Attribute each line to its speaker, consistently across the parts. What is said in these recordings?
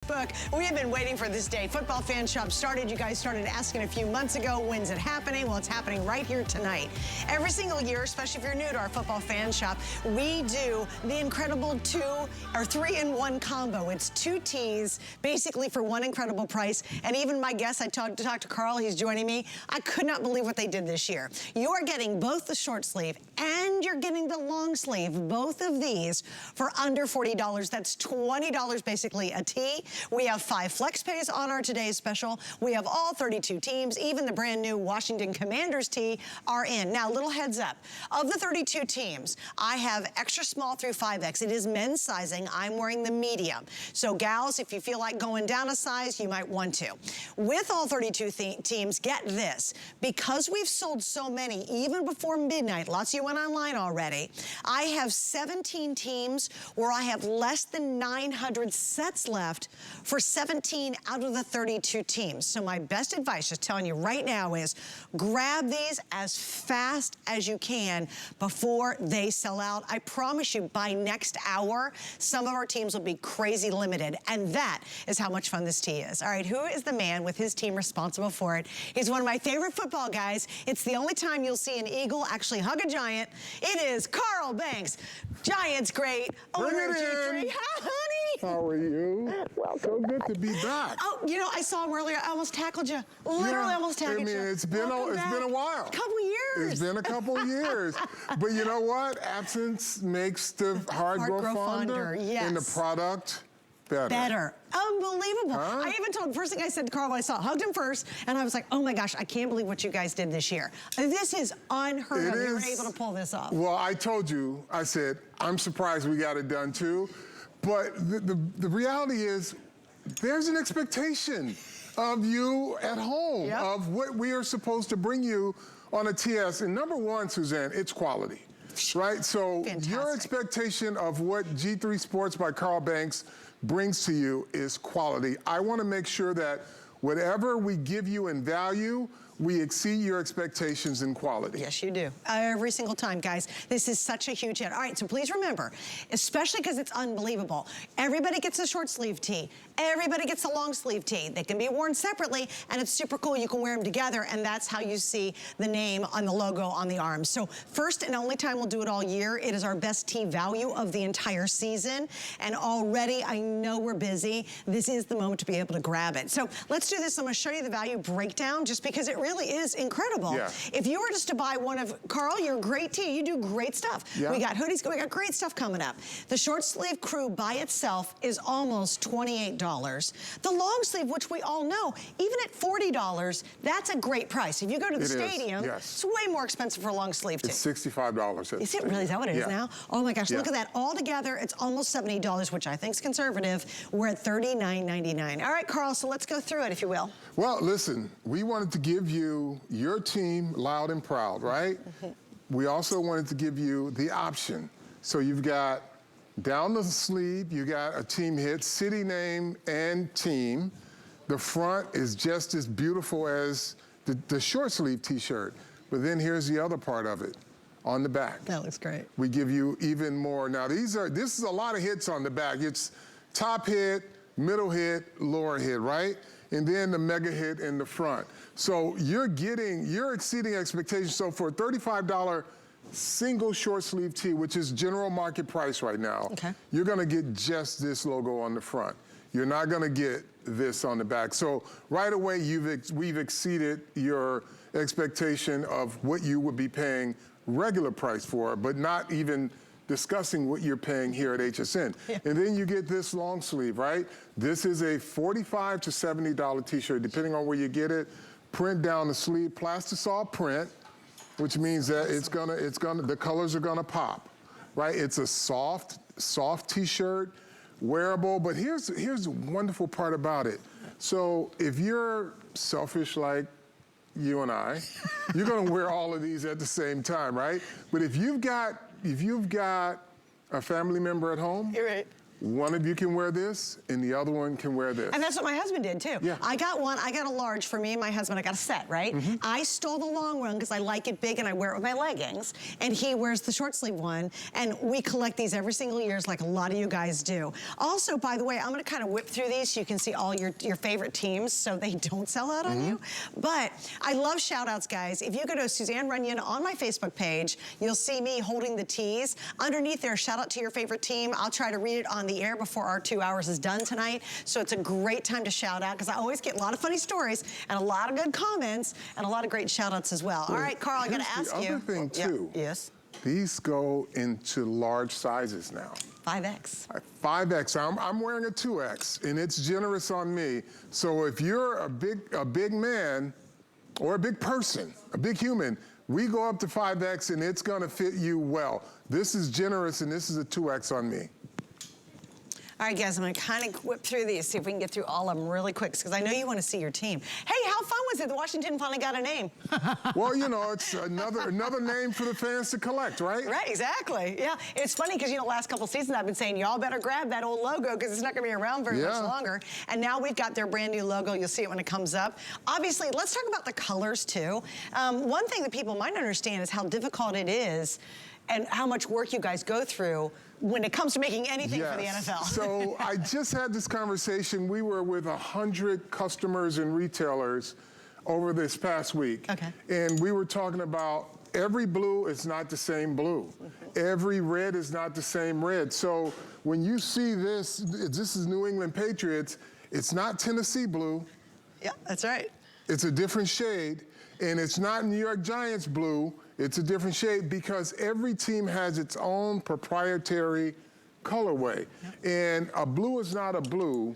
Speaker 1: Facebook. We have been waiting for this day. Football Fan Shop started. You guys started asking a few months ago, when's it happening? Well, it's happening right here tonight. Every single year, especially if you're new to our Football Fan Shop, we do the incredible 3-in-1 combo. It's 2 tees, basically for one incredible price. And even my guest, I talked to Carl, he's joining me. I could not believe what they did this year. You are getting both the short sleeve and you're getting the long sleeve, both of these for under $40. That's $20 basically a tee. We have 5 flex pays on our today's special. We have all 32 teams, even the brand new Washington Commanders tee are in. Now, little heads up. Of the 32 teams, I have extra small through 5X. It is men's sizing. I'm wearing the medium. So gals, if you feel like going down a size, you might want to. With all 32 teams, get this. Because we've sold so many, even before midnight, lots of you went online already, I have 17 teams where I have less than 900 sets left for 17 out of the 32 teams. So my best advice, just telling you right now, is grab these as fast as you can before they sell out. I promise you, by next hour, some of our teams will be crazy limited, and that is how much fun this tee is. All right, who is the man with his team responsible for it? He's one of my favorite football guys. It's the only time you'll see an Eagle actually hug a Giant. It is Carl Banks, Giants great, owner of G3. Hi, honey.
Speaker 2: How are you?
Speaker 1: Welcome.
Speaker 2: So good to be back.
Speaker 1: Oh, you know, I saw him earlier. I almost tackled you. Literally almost tackled you.
Speaker 2: I mean, it's been a while.
Speaker 1: A couple years.
Speaker 2: It's been a couple years. But you know what? Absence makes the heart grow fonder.
Speaker 1: Yes.
Speaker 2: And the product better.
Speaker 1: Unbelievable.
Speaker 2: Huh?
Speaker 1: I even told, first thing I said to Carl, I saw, hugged him first, and I was like, oh my gosh, I can't believe what you guys did this year. This is unheard of. You were able to pull this off.
Speaker 2: Well, I told you, I said, I'm surprised we got it done too. But the reality is, there's an expectation of you at home, of what we are supposed to bring you on a TS. And number one, Suzanne, it's quality, right? So your expectation of what G3 Sports by Carl Banks brings to you is quality. I want to make sure that whatever we give you in value, we exceed your expectations in quality.
Speaker 1: Yes, you do. Every single time, guys. This is such a huge hit. All right, so please remember, especially because it's unbelievable, everybody gets a short sleeve tee. Everybody gets a long sleeve tee. They can be worn separately, and it's super cool. You can wear them together, and that's how you see the name on the logo on the arms. So first and only time we'll do it all year. It is our best tee value of the entire season, and already I know we're busy. This is the moment to be able to grab it. So let's do this. I'm going to show you the value breakdown, just because it really is incredible.
Speaker 2: Yeah.
Speaker 1: If you were just to buy one of, Carl, you're a great tee. You do great stuff. Yeah. We got hoodies, we got great stuff coming up. The short sleeve Crew by itself is almost $28. The long sleeve, which we all know, even at $40, that's a great price. If you go to the stadium, it's way more expensive for a long sleeve tee.
Speaker 2: It's $65.
Speaker 1: Is it really? Is that what it is now? Oh my gosh, look at that. All together, it's almost $70, which I think is conservative. We're at $39.99. All right, Carl, so let's go through it, if you will.
Speaker 2: Well, listen, we wanted to give you your team loud and proud, right? We also wanted to give you the option. So you've got down the sleeve, you got a team hit, city name and team. The front is just as beautiful as the short sleeve t-shirt. But then here's the other part of it. On the back.
Speaker 1: That looks great.
Speaker 2: We give you even more. Now this is a lot of hits on the back. It's top hit, middle hit, lower hit, right? And then the mega hit in the front. So you're exceeding expectations. So for a $35 single short sleeve tee, which is general market price right now, you're gonna get just this logo on the front. You're not gonna get this on the back. So right away, we've exceeded your expectation of what you would be paying regular price for, but not even discussing what you're paying here at HSN. And then you get this long sleeve, right? This is a $45 to $70 t-shirt, depending on where you get it. Print down the sleeve, plastisol print, which means that the colors are gonna pop, right? It's a soft t-shirt, wearable, but here's the wonderful part about it. So if you're selfish like you and I, you're gonna wear all of these at the same time, right? But if you've got a family member at home, one of you can wear this and the other one can wear this.
Speaker 1: And that's what my husband did too.
Speaker 2: Yeah.
Speaker 1: I got a large for me and my husband. I got a set, right? I stole the long one because I like it big and I wear it with my leggings. And he wears the short sleeve one. And we collect these every single year, like a lot of you guys do. Also, by the way, I'm gonna kind of whip through these so you can see all your favorite teams so they don't sell out on you. But I love shout outs, guys. If you go to Suzanne Runyon on my Facebook page, you'll see me holding the tees. Underneath there, shout out to your favorite team. I'll try to read it on the air before our 2 hours is done tonight. So it's a great time to shout out because I always get a lot of funny stories and a lot of good comments and a a lot of great shout outs as well. All right, Carl, I got to ask you.
Speaker 2: The other thing too.
Speaker 1: Yeah. Yes.
Speaker 2: These go into large sizes now.
Speaker 1: 5X.
Speaker 2: 5X. I'm wearing a 2X, and it's generous on me. So if you're a big man or a big person, a big human, we go up to 5X, and it's going to fit you well. This is generous, and this is a 2X on me.
Speaker 1: All right, guys, I'm going to kind of whip through these, see if we can get through all of them really quick, because I know you want to see your team. Hey, how fun was it that Washington finally got a name?
Speaker 2: Well, you know, it's another name for the fans to collect, right?
Speaker 1: Right, exactly. Yeah, it's funny because, you know, last couple seasons I've been saying, y'all better grab that old logo because it's not going to be around very much longer. And now we've got their brand new logo. You'll see it when it comes up. Obviously, let's talk about the colors, too. One thing that people might understand is how difficult it is and how much work you guys go through when it comes to making anything for the NFL.
Speaker 2: So I just had this conversation. We were with 100 customers and retailers over this past week. Okay. And we were talking about every blue is not the same blue. Every red is not the same red. So when you see this is New England Patriots, it's not Tennessee blue.
Speaker 1: Yeah, that's right.
Speaker 2: It's a different shade. And it's not New York Giants blue. It's a different shade because every team has its own proprietary colorway. And a blue is not a blue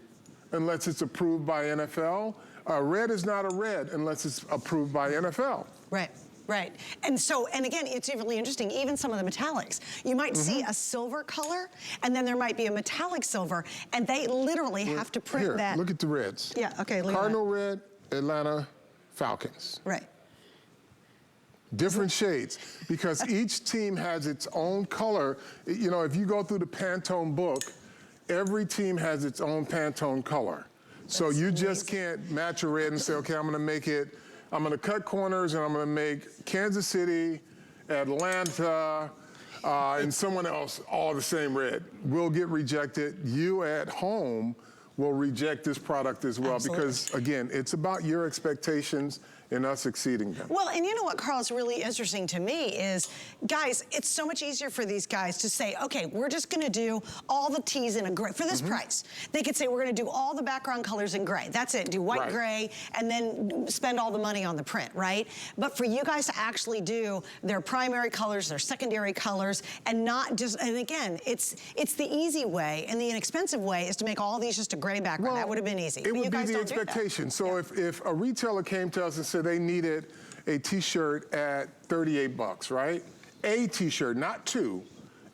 Speaker 2: unless it's approved by NFL. A red is not a red unless it's approved by NFL.
Speaker 1: Right. Right. And so, and again, it's really interesting, even some of the metallics. You might see a silver color, and then there might be a metallic silver, and they literally have to print that.
Speaker 2: Look at the reds.
Speaker 1: Yeah, okay.
Speaker 2: Cardinal red, Atlanta Falcons.
Speaker 1: Right.
Speaker 2: Different shades, because each team has its own color. You know, if you go through the Pantone book, every team has its own Pantone color. So you just can't match a red and say, okay, I'm gonna cut corners and I'm gonna make Kansas City, Atlanta, and someone else all the same red. We'll get rejected. You at home will reject this product as well. Absolutely. Because again, it's about your expectations and us exceeding them.
Speaker 1: Well, and you know what, Carl, is really interesting to me is, guys, it's so much easier for these guys to say, okay, we're just gonna do all the tees in a gray, for this price. They could say, we're gonna do all the background colors in gray. That's it, do white, gray, and then spend all the money on the print, right? But for you guys to actually do their primary colors, their secondary colors, and not just, and again, it's the easy way, and the inexpensive way is to make all these just a gray background. That would have been easy.
Speaker 2: It would be the expectation. So if a retailer came to us and said they needed a t-shirt at 38 bucks, right? A t-shirt, not two,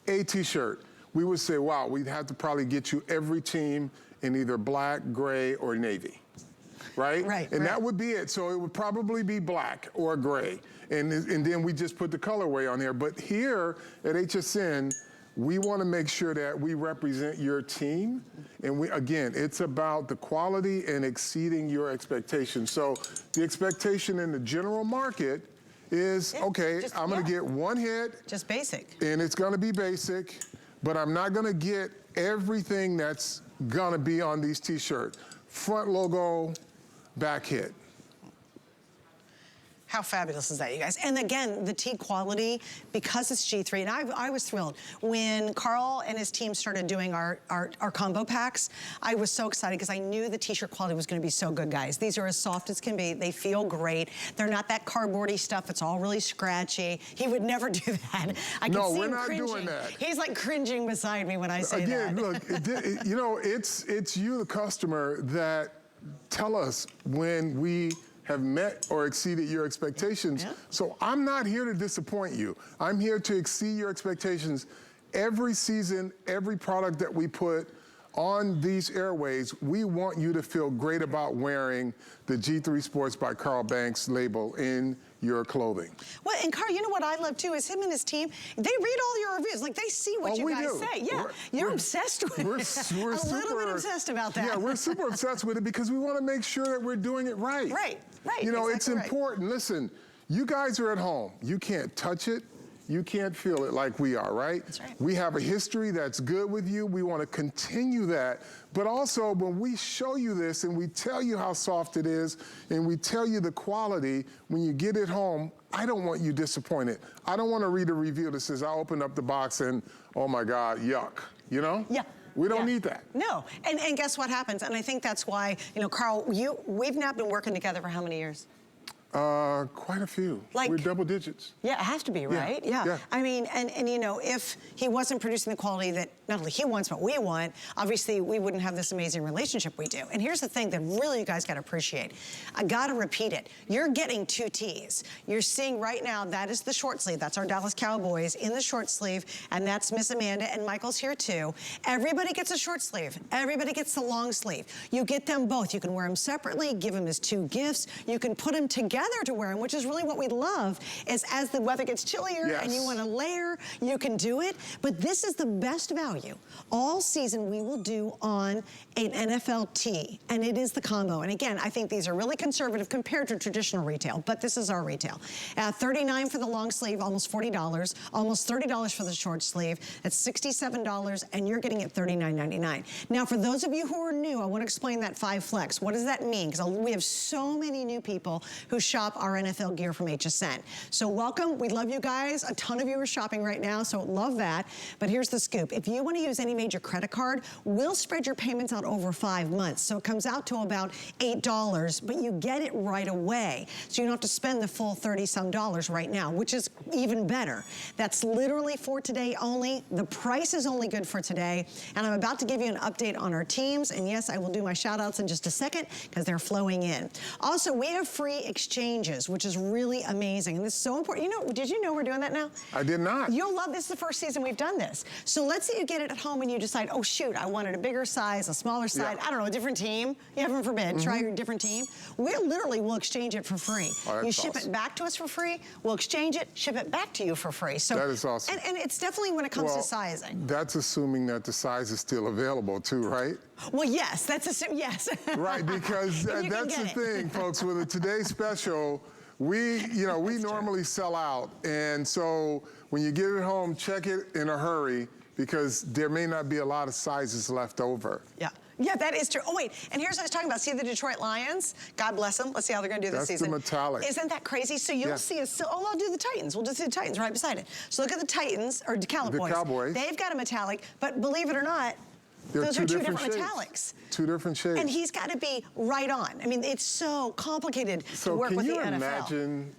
Speaker 2: a t-shirt. We would say, wow, we'd have to probably get you every team in either black, gray, or navy, right? Right. And that would be it. So it would probably be black or gray. And then we just put the colorway on there. But here at HSN, we want to make sure that we represent your team. And again, it's about the quality and exceeding your expectations. So the expectation in the general market is, okay, I'm going to get one hit.
Speaker 1: Just basic.
Speaker 2: And it's going to be basic, but I'm not going to get everything that's going to be on these t-shirts. Front logo, back hit.
Speaker 1: How fabulous is that, you guys? And again, the tee quality, because it's G3, and I was thrilled. When Carl and his team started doing our combo packs, I was so excited because I knew the t-shirt quality was gonna be so good, guys. These are as soft as can be. They feel great. They're not that cardboardy stuff. It's all really scratchy. He would never do that. I can see him cringing. Doing that. He's like cringing beside me when I say that.
Speaker 2: Again, look, you know, it's you, the customer, that tell us when we have met or exceeded your expectations. So I'm not here to disappoint you. I'm here to exceed your expectations. Every season, every product that we put on these airways, we want you to feel great about wearing the G3 Sports by Carl Banks label in your clothing.
Speaker 1: Well, and Carl, you know what I love too is him and his team, they read all your reviews. Like, they see what you guys say. Yeah, you're obsessed with it.
Speaker 2: We're
Speaker 1: a little bit obsessed about that.
Speaker 2: Yeah, we're super obsessed with it because we want to make sure that we're doing it right.
Speaker 1: Right.
Speaker 2: You know,
Speaker 1: exactly
Speaker 2: it's important. Listen, you guys are at home. You can't touch it. You can't feel it like we are, right?
Speaker 1: That's right.
Speaker 2: We have a history that's good with you. We want to continue that. But also, when we show you this and we tell you how soft it is and we tell you the quality, when you get it home, I don't want you disappointed. I don't want to read a review that says, I opened up the box and, oh my God, yuck, you know?
Speaker 1: Yeah.
Speaker 2: We don't need that.
Speaker 1: No, and guess what happens? And I think that's why, you know, Carl, we've now been working together for how many years?
Speaker 2: Quite a few.
Speaker 1: Like,
Speaker 2: we're double digits.
Speaker 1: Yeah, it has to be, right? Yeah. I mean, and you know, if he wasn't producing the quality that not only he wants, but we want, obviously we wouldn't have this amazing relationship we do. And here's the thing that really you guys got to appreciate. I got to repeat it. You're getting 2 tees. You're seeing right now, that is the short sleeve. That's our Dallas Cowboys in the short sleeve, and that's Miss Amanda, and Michael's here too. Everybody gets a short sleeve. Everybody gets the long sleeve. You get them both. You can wear them separately, give them as 2 gifts. You can put them together to wear them, which is really what we love, is as the weather gets chillier and you want to layer, you can do it. But this is the best value all season we will do on an NFL tee, and it is the combo. And again, I think these are really conservative compared to traditional retail, but this is our retail. $39 for the long sleeve, almost $40, almost $30 for the short sleeve. That's $67, and you're getting it $39.99. Now, for those of you who are new, I want to explain that 5 flex. What does that mean? Because we have so many new people who shop our NFL gear from HSN. So welcome. We love you guys. A ton of you are shopping right now, so love that. But here's the scoop. If you want to use any major credit card, we'll spread your payments out over 5 months. So it comes out to about $8, but you get it right away. So you don't have to spend the full 30-some dollars right now, which is even better. That's literally for today only. The price is only good for today. And I'm about to give you an update on our teams. And yes, I will do my shout outs in just a second because they're flowing in. Also, we have free exchanges, which is really amazing. And this is so important. You know, did you know we're doing that now?
Speaker 2: I did not.
Speaker 1: You'll love this. Is the first season we've done this. So let's say you get it at home and you decide, oh shoot, I wanted a bigger size, a smaller size, I don't know, a different team. Heaven forbid, try your different team. We literally will exchange it for free.
Speaker 2: Oh,
Speaker 1: you ship it back to us for free, we'll exchange it, ship it back to you for free. So
Speaker 2: that is awesome.
Speaker 1: And it's definitely when it comes to sizing.
Speaker 2: That's assuming that the size is still available too, right?
Speaker 1: Well, yes, that's yes.
Speaker 2: Right, because that's the thing, folks. With a Today Special, we normally sell out, and so when you get it home, check it in a hurry because there may not be a lot of sizes left over.
Speaker 1: Yeah, that is true. Oh, wait, and here's what I was talking about. See the Detroit Lions? God bless them. Let's see how they're going to do this season.
Speaker 2: That's the metallic.
Speaker 1: Isn't that crazy? So you'll see us. Oh, I'll do the Titans. We'll just do the Titans right beside it. So look at the Titans, or the Cowboys. They've got a metallic, but believe it or not, those are two different metallics.
Speaker 2: 2 different shades.
Speaker 1: And he's got to be right on. I mean, it's so complicated to work with the NFL.
Speaker 2: So can you imagine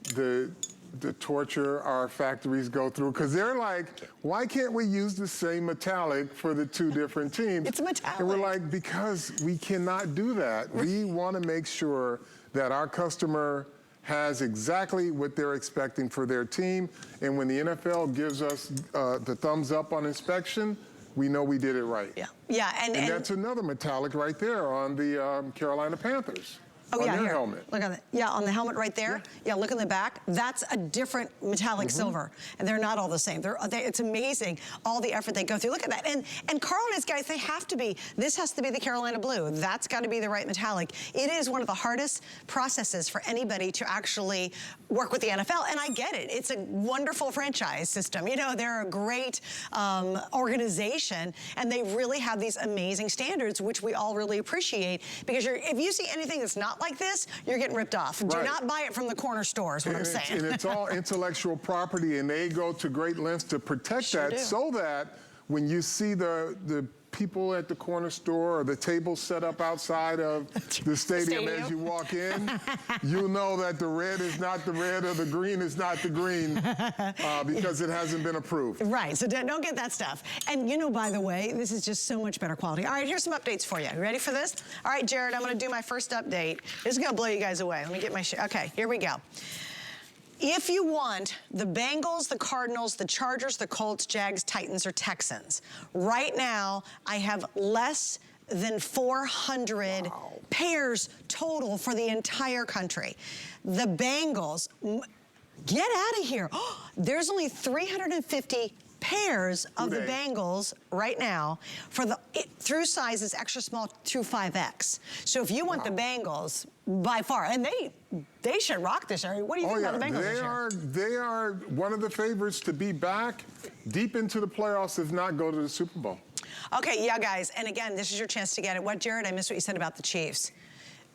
Speaker 2: the torture our factories go through? Because they're like, why can't we use the same metallic for the 2 different teams?
Speaker 1: It's metallic.
Speaker 2: And we're like, because we cannot do that. We want to make sure that our customer has exactly what they're expecting for their team. And when the NFL gives us the thumbs up on inspection, we know we did it right.
Speaker 1: Yeah,
Speaker 2: and that's another metallic right there on the Carolina Panthers.
Speaker 1: Oh, yeah,
Speaker 2: their helmet.
Speaker 1: Look at that. Yeah, on the helmet right there. Yeah, look in the back. That's a different metallic silver. And they're not all the same. It's amazing all the effort they go through. Look at that. And Carl and his guys, they have to be, this has to be the Carolina blue. That's got to be the right metallic. It is one of the hardest processes for anybody to actually work with the NFL. And I get it. It's a wonderful franchise system. You know, they're a great organization, and they really have these amazing standards, which we all really appreciate. Because if you see anything that's not like this, you're getting ripped off. Do not buy it from the corner store is what I'm saying.
Speaker 2: And it's all intellectual property, and they go to great lengths to protect that so that when you see the people at the corner store or the table set up outside of the stadium as you walk in, you know that the red is not the red or the green is not the green because it hasn't been approved.
Speaker 1: Right, so don't get that stuff. And you know, by the way, this is just so much better quality. All right, here's some updates for you. You ready for this? All right, Jared, I'm gonna do my first update. This is gonna blow you guys away. Let me get my okay, here we go. If you want the Bengals, the Cardinals, the Chargers, the Colts, Jags, Titans, or Texans, right now I have less than 400 pairs total for the entire country. The Bengals, get out of here. There's only 350 pairs of the Bengals right now for through sizes extra small through 5X. So if you want the Bengals, by far, and they should rock this area. What do you think about the Bengals this year?
Speaker 2: They are one of the favorites to be back deep into the playoffs, if not go to the Super Bowl.
Speaker 1: Okay, yeah, guys, and again, this is your chance to get it. What, Jared? I missed what you said about the Chiefs.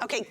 Speaker 1: Okay.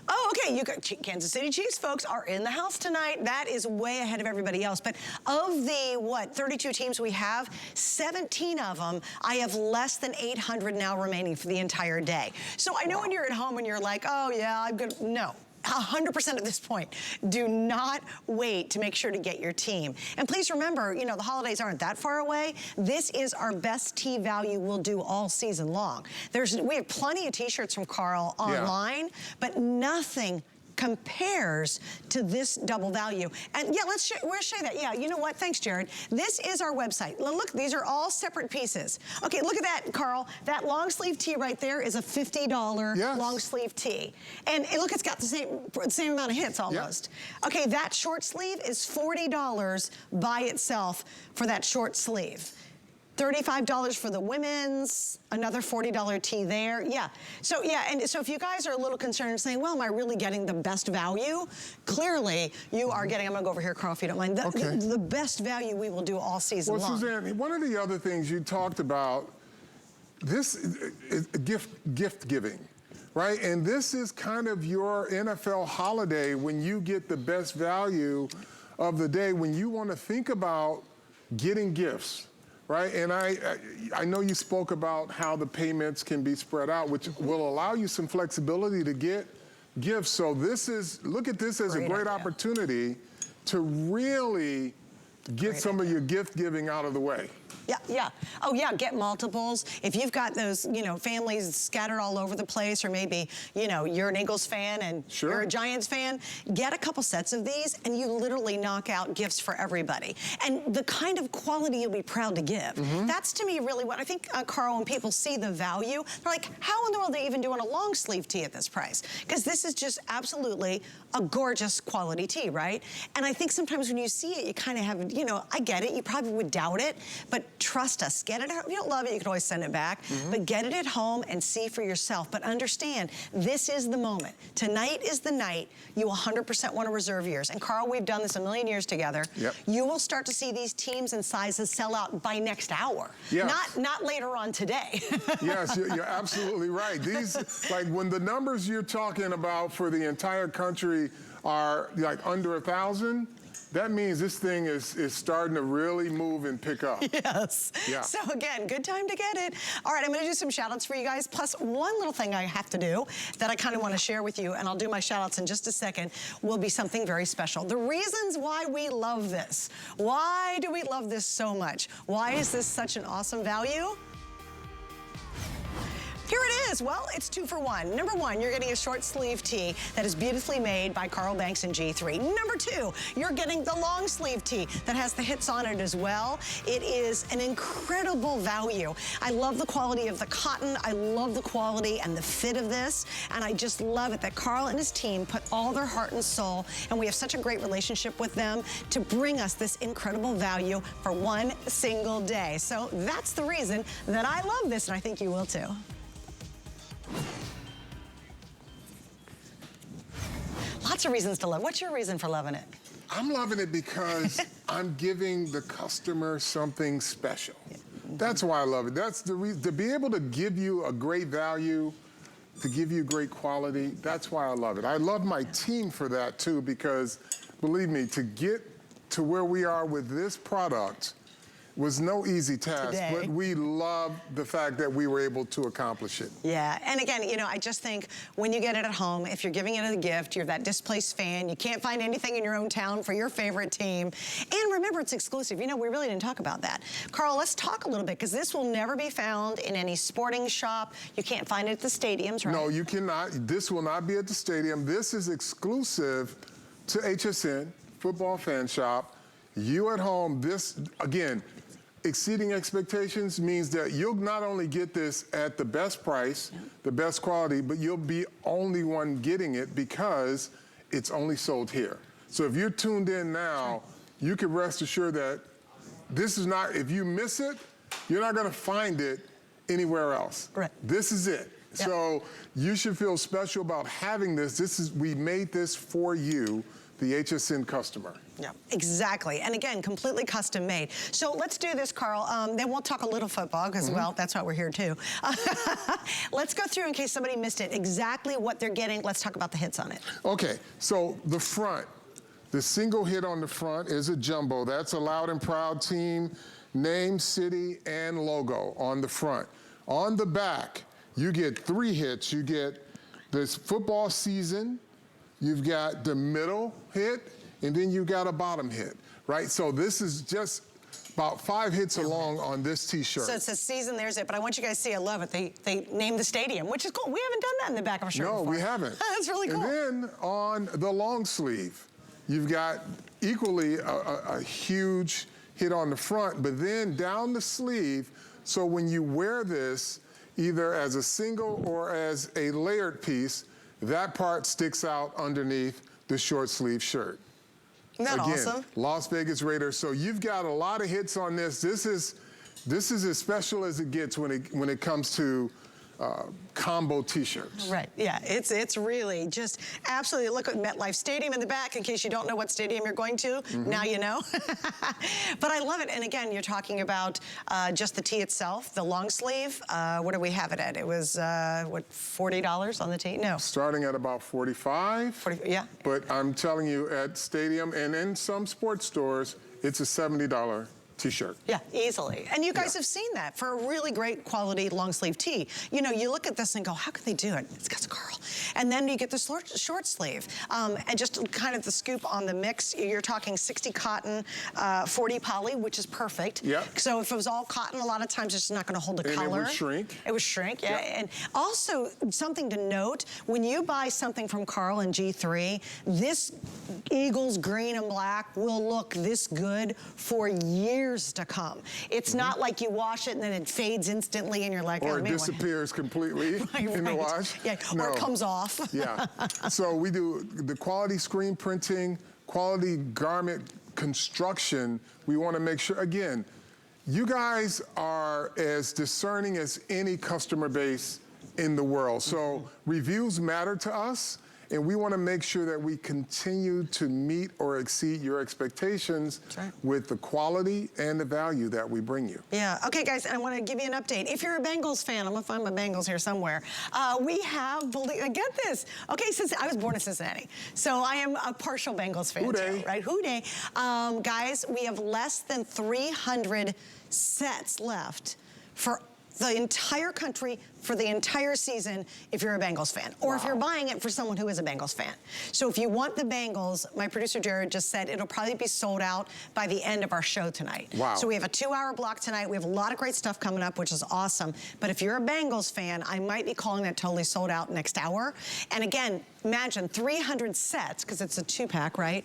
Speaker 1: Oh, okay, you got Kansas City Chiefs folks are in the house tonight. That is way ahead of everybody else. But of the, 32 teams we have, 17 of them, I have less than 800 now remaining for the entire day. So I know when you're at home and you're like, oh yeah, I'm good. No. 100% at this point. Do not wait to make sure to get your team. And please remember, you know, the holidays aren't that far away. This is our best tee value we'll do all season long. We have plenty of t-shirts from Carl online, but nothing compares to this double value. And yeah, we'll show you that. Yeah, you know what? Thanks, Jared. This is our website. Look, these are all separate pieces. Okay, look at that, Carl. That long sleeve tee right there is a $50 long sleeve tee. And look, it's got the same amount of hits almost. Yep. Okay, that short sleeve is $40 by itself for that short sleeve. $35 for the women's, another $40 tee there. Yeah. So yeah, and so if you guys are a little concerned saying, well, am I really getting the best value? Clearly, you are getting, I'm gonna go over here, Carl, if you don't mind, the best value we will do all season long.
Speaker 2: Well, Suzanne, one of the other things you talked about, this is gift giving, right? And this is kind of your NFL holiday when you get the best value of the day, when you wanna think about getting gifts. Right, and I know you spoke about how the payments can be spread out, which will allow you some flexibility to get gifts. So look at this as a great opportunity to really get some of your gift giving out of the way.
Speaker 1: Yeah, yeah. Oh, yeah, get multiples. If you've got those, you know, families scattered all over the place, or maybe, you know, you're an Eagles fan and you're a Giants fan, get a couple sets of these and you literally knock out gifts for everybody. And the kind of quality you'll be proud to give. That's, to me, really what I think, Carl, when people see the value, they're like, how in the world are they even doing a long sleeve tee at this price? Because this is just absolutely a gorgeous quality tee, right? And I think sometimes when you see it, you kind of have, you know, I get it, you probably would doubt it, but trust us, get it. If you don't love it, you can always send it back, but get it at home and see for yourself. But understand, this is the moment. Tonight is the night you 100% want to reserve yours. And Carl, we've done this a million years together. You will start to see these teams and sizes sell out by next hour, not later on today.
Speaker 2: Yes, you're absolutely right. These, like when the numbers you're talking about for the entire country are like under 1,000, that means this thing is starting to really move and pick up.
Speaker 1: Yes. Yeah. So again, good time to get it. All right, I'm gonna do some shout outs for you guys, plus one little thing I have to do that I kind of want to share with you, and I'll do my shout outs in just a second, will be something very special. The reasons why we love this. Why do we love this so much? Why is this such an awesome value? Here it is. Well, it's 2 for 1. Number 1, you're getting a short sleeve tee that is beautifully made by Carl Banks and G3. Number 2, you're getting the long sleeve tee that has the hits on it as well. It is an incredible value. I love the quality of the cotton. I love the quality and the fit of this. And I just love it that Carl and his team put all their heart and soul, and we have such a great relationship with them, to bring us this incredible value for one single day. So that's the reason that I love this, and I think you will too. Lots of reasons to love. What's your reason for loving it?
Speaker 2: I'm loving it because I'm giving the customer something special. That's why I love it. That's the reason, to be able to give you a great value, to give you great quality, that's why I love it. I love my team for that too, because believe me, to get to where we are with this product was no easy task, but we love the fact that we were able to accomplish it.
Speaker 1: Yeah, and again, you know, I just think when you get it at home, if you're giving it as a gift, you're that displaced fan, you can't find anything in your own town for your favorite team. And remember, it's exclusive. You know, we really didn't talk about that. Carl, let's talk a little bit, because this will never be found in any sporting shop. You can't find it at the stadiums, right?
Speaker 2: No, you cannot. This will not be at the stadium. This is exclusive to HSN, Football Fan Shop. You at home, this, again, exceeding expectations means that you'll not only get this at the best price, the best quality, but you'll be only one getting it because it's only sold here. So if you're tuned in now, you can rest assured that this is not, if you miss it, you're not gonna find it anywhere else.
Speaker 1: Right.
Speaker 2: This is it. Yep. So you should feel special about having this. We made this for you, the HSN customer.
Speaker 1: Yeah, exactly. And again, completely custom made. So let's do this, Carl. Then we'll talk a little football because, well, that's why we're here too. Let's go through, in case somebody missed it, exactly what they're getting. Let's talk about the hits on it.
Speaker 2: Okay, so the front, the single hit on the front is a jumbo. That's a Loud and Proud team, name, city, and logo on the front. On the back, you get 3 hits. You get this football season, you've got the middle hit, and then you got a bottom hit, right? So this is just about 5 hits along on this T-shirt.
Speaker 1: So it says season, there's it. But I want you guys to see, I love it. They named the stadium, which is cool. We haven't done that in the back of a shirt before.
Speaker 2: No, we haven't.
Speaker 1: That's really cool.
Speaker 2: And then on the long sleeve, you've got equally a huge hit on the front, but then down the sleeve, so when you wear this, either as a single or as a layered piece, that part sticks out underneath the short sleeve shirt.
Speaker 1: Isn't that awesome?
Speaker 2: Las Vegas Raiders. So you've got a lot of hits on this. This is as special as it gets when it comes to combo T-shirts.
Speaker 1: Right, yeah, it's really just absolutely, look at MetLife Stadium in the back, in case you don't know what stadium you're going to, now you know. But I love it, and again, you're talking about just the tee itself, the long sleeve. What do we have it at? It was, what, $40 on the tee? No.
Speaker 2: Starting at about $45.
Speaker 1: 40, yeah.
Speaker 2: But I'm telling you, at Stadium and in some sports stores, it's a $70 T-shirt.
Speaker 1: Yeah, easily. And you guys have seen that for a really great quality long sleeve tee. You know, you look at this and go, how could they do it? It's because of Carl. And then you get the short sleeve. And just kind of the scoop on the mix, you're talking 60 cotton, 40 poly, which is perfect.
Speaker 2: Yeah.
Speaker 1: So if it was all cotton, a lot of times it's not going to hold the color.
Speaker 2: And it would shrink.
Speaker 1: It would shrink, yeah. And also, something to note, when you buy something from Carl and G3, this Eagles green and black will look this good for years to come. It's not like you wash it and then it fades instantly and you're like,
Speaker 2: or it disappears completely in the wash.
Speaker 1: Yeah,
Speaker 2: no.
Speaker 1: Or it comes off.
Speaker 2: Yeah. So we do the quality screen printing, quality garment construction. We want to make sure, again, you guys are as discerning as any customer base in the world. So reviews matter to us. And we want to make sure that we continue to meet or exceed your expectations with the quality and the value that we bring you.
Speaker 1: Yeah. Okay, guys, I want to give you an update. If you're a Bengals fan, I'm going to find my Bengals here somewhere. We have, get this. Okay, since I was born in Cincinnati, so I am a partial Bengals fan too, right? Hooday. Guys, we have less than 300 sets left for the entire country for the entire season if you're a Bengals fan, or if you're buying it for someone who is a Bengals fan. So if you want the Bengals, my producer Jared just said it'll probably be sold out by the end of our show tonight.
Speaker 2: Wow.
Speaker 1: So we have a 2-hour block tonight. We have a lot of great stuff coming up, which is awesome. But if you're a Bengals fan, I might be calling that totally sold out next hour. And again, imagine 300 sets, because it's a 2-pack, right?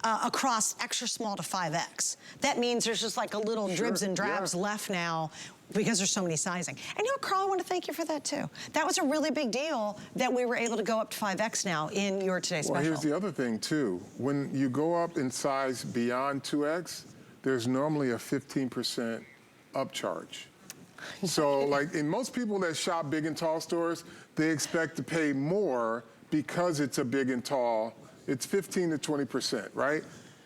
Speaker 1: Across extra small to 5X. That means there's just like a little dribs and drabs left now because there's so many sizing. And you know, Carl, I want to thank you for that too. That was a really big deal that we were able to go up to 5X now in your Today Special.
Speaker 2: Well, here's the other thing too. When you go up in size beyond 2X, there's normally a 15% upcharge. So like in most people that shop big and tall stores, they expect to pay more because it's a big and tall. It's 15 to 20%, right?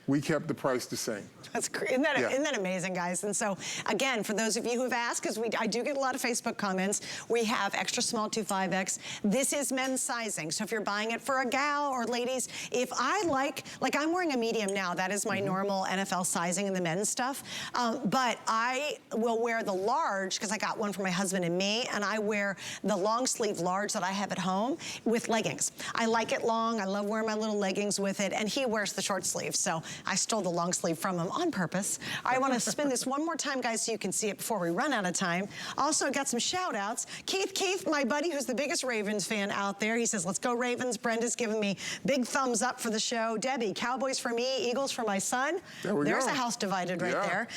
Speaker 2: We kept the price the same.
Speaker 1: That's isn't that amazing, guys? And so, again, for those of you who have asked, because I do get a lot of Facebook comments, we have extra small to 5X. This is men's sizing. So if you're buying it for a gal or ladies, if I like I'm wearing a medium now. That is my normal NFL sizing in the men's stuff. But I will wear the large, because I got one for my husband and me, and I wear the long sleeve large that I have at home with leggings. I like it long. I love wearing my little leggings with it, and he wears the short sleeve. So I stole the long sleeve from him on purpose. I want to spin this one more time, guys, so you can see it before we run out of time. Also got some shout outs. Keith, my buddy, who's the biggest Ravens fan out there, he says, let's go Ravens. Brenda's giving me big thumbs up for the show. Debbie, Cowboys for me, Eagles for my son. There's a house divided right there.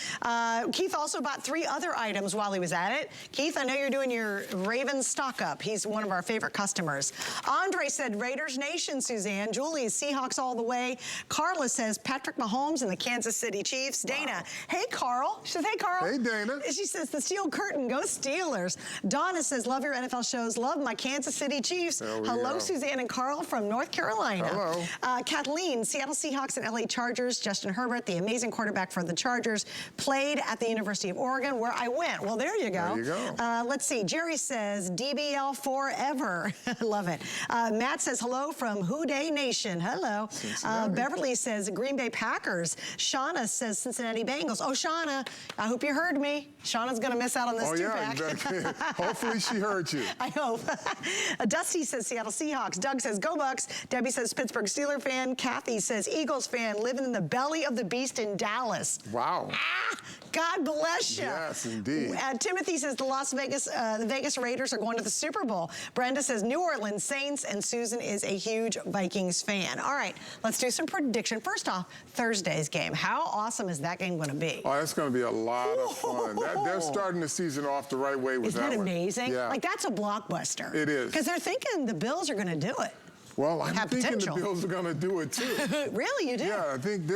Speaker 1: Keith also bought 3 other items while he was at it. Keith, I know you're doing your Ravens stock up. He's one of our favorite customers. Andre said Raiders Nation, Suzanne. Julie is Seahawks all the way. Carla says Patrick Mahomes and the Kansas City Chiefs. Dana, hey Carl. She says, hey Carl.
Speaker 2: Hey Dana.
Speaker 1: She says the Steel Curtain, go Steelers. Donna says, love your NFL shows, love my Kansas City Chiefs. Hello, Suzanne and Carl from North Carolina.
Speaker 2: Hello.
Speaker 1: Kathleen, Seattle Seahawks and LA Chargers. Justin Herbert, the amazing quarterback for the Chargers, played at the University of Oregon, where I went. Well, there you go.
Speaker 2: There you go.
Speaker 1: Let's see. Jerry says DBL forever. Love it. Matt says hello from Houday Nation. Hello. Beverly says Green Bay Packers. Shauna says Cincinnati Bengals. Oh, Shauna, I hope you heard me. Shauna's going to miss out on this two-pack.
Speaker 2: Hopefully she heard you.
Speaker 1: I hope. Dusty says Seattle Seahawks. Doug says go Bucks. Debbie says Pittsburgh Steelers fan. Kathy says Eagles fan, living in the belly of the beast in Dallas.
Speaker 2: Wow.
Speaker 1: God bless you.
Speaker 2: Yes, indeed.
Speaker 1: Timothy says the Vegas Raiders are going to the Super Bowl. Brenda says New Orleans Saints, and Susan is a huge Vikings fan. All right, let's do some prediction. First off, Thursday's game. How awesome is that game going to be?
Speaker 2: Oh, that's going to be a lot of fun. They're starting the season off the right way with that one.
Speaker 1: Isn't that amazing?
Speaker 2: Yeah.
Speaker 1: Like, that's a blockbuster.
Speaker 2: It is.
Speaker 1: Because they're thinking the Bills are going to do it.
Speaker 2: Well, I'm thinking the Bills are going to do it, too.
Speaker 1: Really? You do?
Speaker 2: Yeah, I think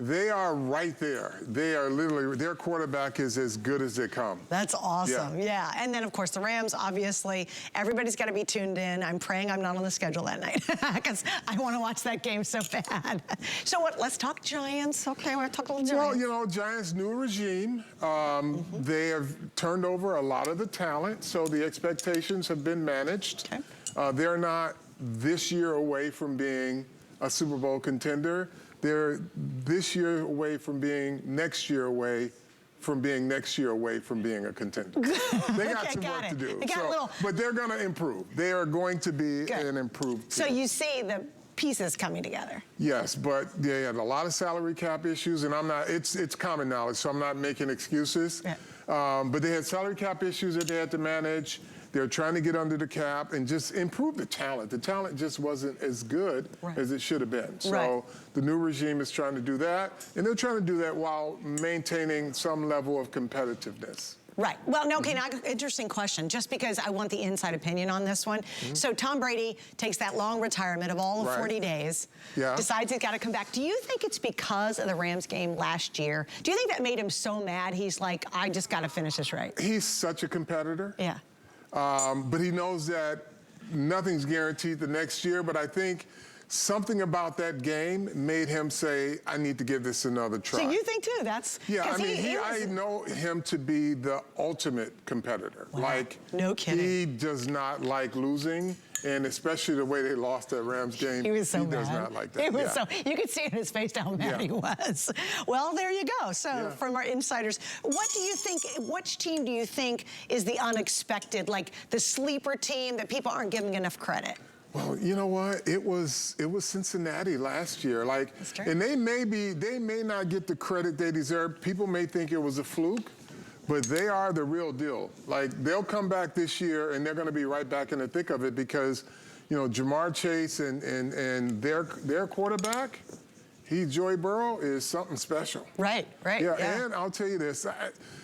Speaker 2: they are right there. They are literally, their quarterback is as good as they come.
Speaker 1: That's awesome, yeah. And then, of course, the Rams, obviously, everybody's got to be tuned in. I'm praying I'm not on the schedule that night because I want to watch that game so bad. So what, let's talk Giants. Okay, we're going to talk a little Giants.
Speaker 2: Well, you know, Giants' new regime, they have turned over a lot of the talent, so the expectations have been managed. Okay. They're not this year away from being a Super Bowl contender. They're this year away from being next year away from being next year away from being a contender. They got some work to do. But they're going to improve. They are going to be an improved team.
Speaker 1: So you see the pieces coming together.
Speaker 2: Yes, but they had a lot of salary cap issues, and it's common knowledge, so I'm not making excuses. Yeah. But they had salary cap issues that they had to manage. They're trying to get under the cap and just improve the talent. The talent just wasn't as good as it should have been. So the new regime is trying to do that, and they're trying to do that while maintaining some level of competitiveness.
Speaker 1: Right. Well, no, okay, now, interesting question, just because I want the inside opinion on this one. So Tom Brady takes that long retirement of all of 40 days, decides he's got to come back. Do you think it's because of the Rams game last year? Do you think that made him so mad he's like, I just got to finish this right?
Speaker 2: He's such a competitor.
Speaker 1: Yeah.
Speaker 2: But he knows that nothing's guaranteed the next year. But I think something about that game made him say, I need to give this another try.
Speaker 1: So you think too? That's
Speaker 2: I mean, I know him to be the ultimate competitor.
Speaker 1: Wow.
Speaker 2: Like,
Speaker 1: no kidding.
Speaker 2: He does not like losing. And especially the way they lost that Rams game,
Speaker 1: he was so mad.
Speaker 2: Does not like that.
Speaker 1: He was so, you could see in his face how mad he was. Well, there you go. So from our insiders, what do you think, which team do you think is the unexpected, like the sleeper team that people aren't giving enough credit?
Speaker 2: Well, you know what? It was Cincinnati last year. Like, and they may not get the credit they deserve. People may think it was a fluke. But they are the real deal. Like, they'll come back this year, and they're going to be right back in the thick of it because, you know, Jamar Chase and their quarterback, Joey Burrow, is something special.
Speaker 1: Right.
Speaker 2: Yeah, and I'll tell you this.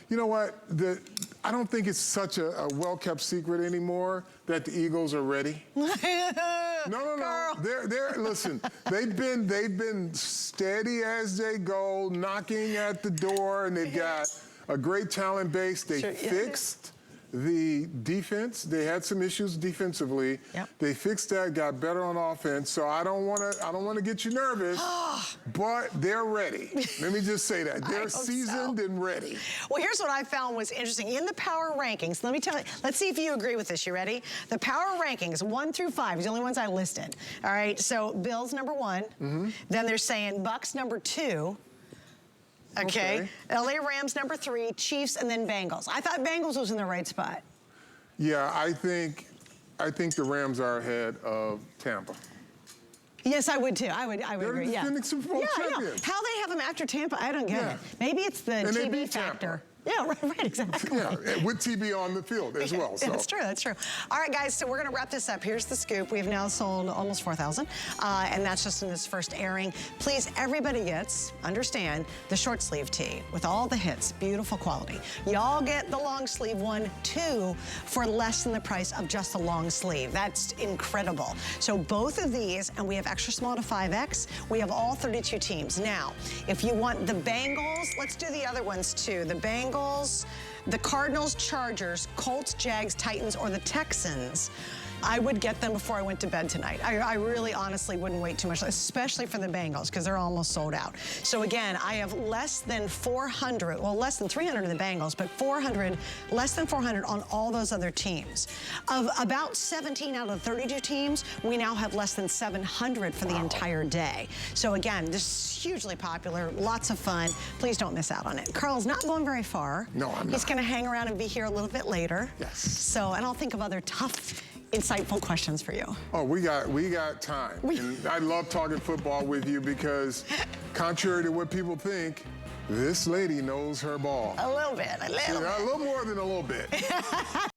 Speaker 2: You know what? I don't think it's such a well-kept secret anymore that the Eagles are ready. No. Listen, they've been steady as they go, knocking at the door, and they've got a great talent base. They fixed the defense. They had some issues defensively. They fixed that, got better on offense. So I don't want to get you nervous, but they're ready. Let me just say that. They're seasoned and ready.
Speaker 1: Well, here's what I found was interesting. In the power rankings, let me tell you, let's see if you agree with this. You ready? The power rankings, 1 through 5, is the only ones I listed. All right, so Bills number 1. Then they're saying Bucks number 2. Okay. LA Rams number 3, Chiefs, and then Bengals. I thought Bengals was in the right spot.
Speaker 2: Yeah, I think the Rams are ahead of Tampa.
Speaker 1: Yes, I would too. I would
Speaker 2: They're
Speaker 1: agree. Yeah.
Speaker 2: defending Super Bowl champions.
Speaker 1: How they have them after Tampa, I don't get it. Maybe it's the
Speaker 2: And they
Speaker 1: TB
Speaker 2: beat
Speaker 1: factor.
Speaker 2: Tampa.
Speaker 1: Yeah, right, exactly.
Speaker 2: Yeah, and with TB on the field as well. So.
Speaker 1: That's true, that's true. All right, guys, so we're going to wrap this up. Here's the scoop. We've now sold almost 4,000, and that's just in this first airing. Please, everybody gets, understand, the short sleeve tee with all the hits, beautiful quality. Y'all get the long sleeve one, too, for less than the price of just the long sleeve. That's incredible. So both of these, and we have extra small to 5X, we have all 32 teams. Now, if you want the Bengals, let's do the other ones, too. The Bengals, the Cardinals, Chargers, Colts, Jags, Titans, or the Texans, I would get them before I went to bed tonight. I really honestly wouldn't wait too much, especially for the Bengals, because they're almost sold out. So again, I have less than 400, well, less than 300 in the Bengals, but 400, less than 400 on all those other teams. Of about 17 out of 32 teams, we now have less than 700 for the entire day. So again, this is hugely popular, lots of fun. Please don't miss out on it. Carl's not going very far.
Speaker 2: No, I'm not.
Speaker 1: He's going to hang around and be here a little bit later.
Speaker 2: Yes.
Speaker 1: So, and I'll think of other tough, insightful questions for you.
Speaker 2: Oh, we got time. And I love talking football with you because, contrary to what people think, this lady knows her ball.
Speaker 1: A little bit, a little bit.
Speaker 2: A little more than a little bit.